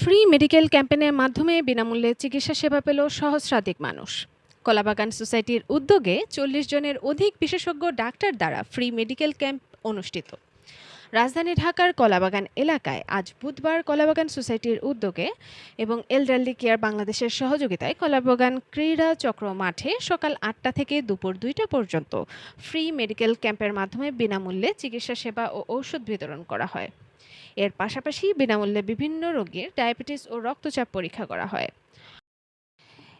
Free medical ক্যাম্পেইনের মাধ্যমে বিনামূল্যে চিকিৎসা সেবা পেল সহস্রাধিক মানুষ। কলাবাগান সোসাইটির উদ্যোগে ৪০ জনের অধিক বিশেষজ্ঞ ডাক্তার দ্বারা ফ্রি মেডিকেল ক্যাম্প অনুষ্ঠিত। রাজধানী ঢাকার কলাবাগান এলাকায় আজ বুধবার কলাবাগান সোসাইটির উদ্যোগে এবং এল্ডারলি কেয়ার বাংলাদেশের সহযোগিতায় কলাবাগান ক্রীড়া চক্র মাঠে সকাল ৮টা থেকে দুপুর ২টা পর্যন্ত ফ্রি মেডিকেল ক্যাম্পের মাধ্যমে বিনামূল্যে চিকিৎসা সেবা ও ঔষধ বিতরণ করা হয়। এর পাশাপাশি বিনামূল্যে বিভিন্ন রোগীর ডায়াবেটিস ও রক্তচাপ পরীক্ষা করা হয়।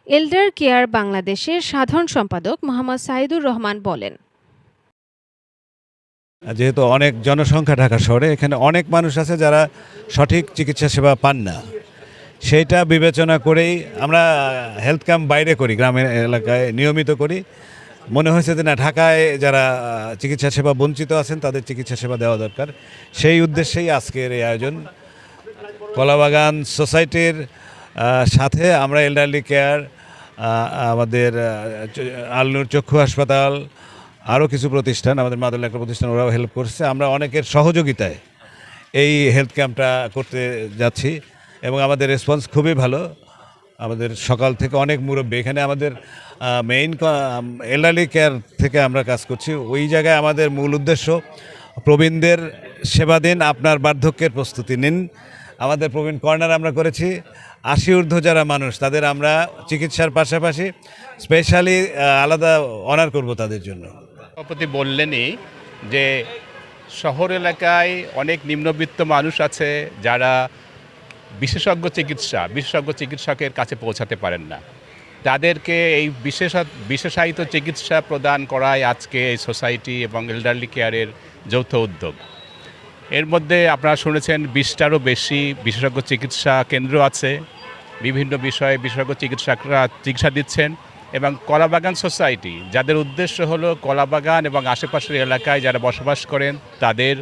এল্ডার কেয়ার বাংলাদেশের সাধারণ সম্পাদক মোহাম্মদ সাইদুর রহমান বলেন, যেহেতু অনেক জনসংখ্যা ঢাকা শহরে, এখানে অনেক মানুষ আছে যারা সঠিক চিকিৎসা সেবা পান না। সেইটা বিবেচনা করেই আমরা হেলথ ক্যাম্প বাইরে করি, গ্রামের এলাকায় নিয়মিত করি। মনে হয়েছে যে না, ঢাকায় যারা চিকিৎসা সেবা বঞ্চিত আছেন তাদের চিকিৎসা সেবা দেওয়া দরকার। সেই উদ্দেশ্যেই আজকের এই আয়োজন। কলাবাগান সোসাইটির সাথে আমরা এল্ডারলি কেয়ার, আমাদের আলনুর চক্ষু হাসপাতাল, আরও কিছু প্রতিষ্ঠান, আমাদের মাদুল্লাহ একটা প্রতিষ্ঠান, ওরাও হেল্প করছে। আমরা অনেকের সহযোগিতায় এই হেলথ ক্যাম্পটা করতে যাচ্ছি এবং আমাদের রেসপন্স খুবই ভালো। আমাদের সকাল থেকে অনেক মুরব্বী এখানে, আমাদের মেইন এল্ডারলি কেয়ার থেকে আমরা কাজ করছি। ওই জায়গায় আমাদের মূল উদ্দেশ্য প্রবীণদের সেবা দিন, আপনার বার্ধক্যের প্রস্তুতি নিন। আমাদের প্রবীণ কর্নার আমরা করেছি। ৮০ ঊর্ধ্ব যারা মানুষ তাদের আমরা চিকিৎসার পাশাপাশি স্পেশালি আলাদা অনার করব তাদের জন্য। সভাপতি বললেনই যে শহর এলাকায় অনেক নিম্নবিত্ত মানুষ আছে যারা বিশেষজ্ঞ চিকিৎসকের কাছে পৌঁছাতে পারেন না। তাদেরকে এই বিশেষায়িত চিকিৎসা প্রদান করায় আজকে এই সোসাইটি এবং এল্ডারলি কেয়ারের যৌথ উদ্যোগ। এর মধ্যে আপনারা শুনেছেন ২০টারও বেশি বিশেষজ্ঞ চিকিৎসা কেন্দ্র আছে। বিভিন্ন বিষয়ে বিশেষজ্ঞ চিকিৎসকরা চিকিৎসা দিচ্ছেন এবং কলাবাগান সোসাইটি, যাদের উদ্দেশ্য হলো কলাবাগান এবং আশেপাশের এলাকায় যারা বসবাস করেন তাদের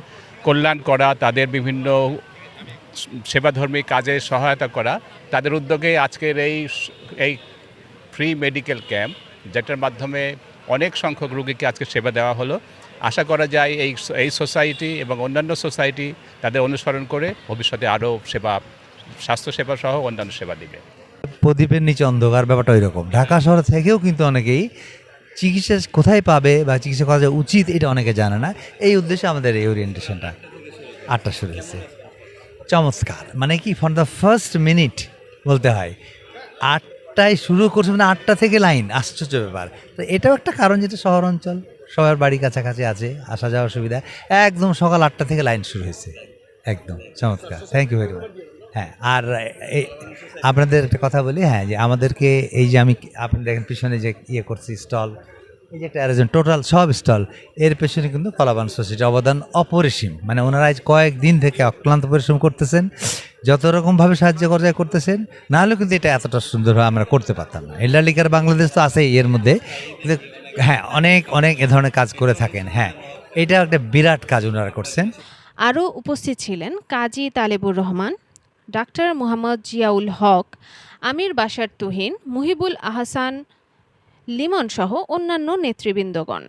কল্যাণ করা, তাদের বিভিন্ন সেবাধর্মী কাজে সহায়তা করা, তাদের উদ্যোগে আজকের এই ফ্রি মেডিকেল ক্যাম্প, যেটার মাধ্যমে অনেক সংখ্যক রোগীকে আজকে সেবা দেওয়া হলো। আশা করা যায় এই সোসাইটি এবং অন্যান্য সোসাইটি তাদের অনুসরণ করে ভবিষ্যতে আরও স্বাস্থ্যসেবা সহ অন্যান্য সেবা দিবে। প্রদীপের নিচে অন্ধকার, ব্যাপারটা ওই রকম। ঢাকা শহর থেকেও কিন্তু অনেকেই চিকিৎসা কোথায় পাবে বা চিকিৎসা করা যায় উচিত এটা অনেকে জানে না। এই উদ্দেশ্যে আমাদের এই ওরিয়েন্টেশনটা ৮টা শুরু হয়েছে। চমৎকার, মানে কি ফর দ্য ফার্স্ট মিনিট বলতে হয় ৮টায় শুরু করছে, মানে ৮টা থেকে লাইন। আশ্চর্য ব্যাপার। তো এটাও একটা কারণ, যেটা শহর অঞ্চল, সবার বাড়ি কাছাকাছি আছে, আসা যাওয়ার সুবিধা। একদম সকাল ৮টা থেকে লাইন শুরু হয়েছে। একদম চমৎকার, থ্যাংক ইউ ভেরি মাচ। হ্যাঁ, আর আপনাদের একটা কথা বলি, হ্যাঁ, যে আমাদেরকে এই যে আমি, আপনি দেখেন পিছনে যে করছি স্টল, এই যে একটা অ্যারেঞ্জমেন্ট, টোটাল সব স্টল, এর পেছনে কিন্তু কলাবাগান সোসাইটির অবদান অপরিসীম। মানে ওনারা আজ কয়েকদিন থেকে অক্লান্ত পরিশ্রম করতেছেন, যত রকমভাবে সাহায্য করা যায় করতেছেন। নাহলেও কিন্তু এটা এতটা সুন্দরভাবে আমরা করতে পারতাম না। এল্ডারলি কেয়ার বাংলাদেশ তো আছেই এর মধ্যে, কিন্তু হ্যাঁ অনেক অনেক এ ধরনের কাজ করে থাকেন। হ্যাঁ, এটা একটা বিরাট কাজ ওনারা করছেন। আরও উপস্থিত ছিলেন কাজী তালেবুর রহমান, ডাক্তার মোহাম্মদ জিয়াউল হক, আমির বাশার তুহিন, মুহিবুল আহসান লিমন সহ অন্যান্য নেতৃবৃন্দগণ।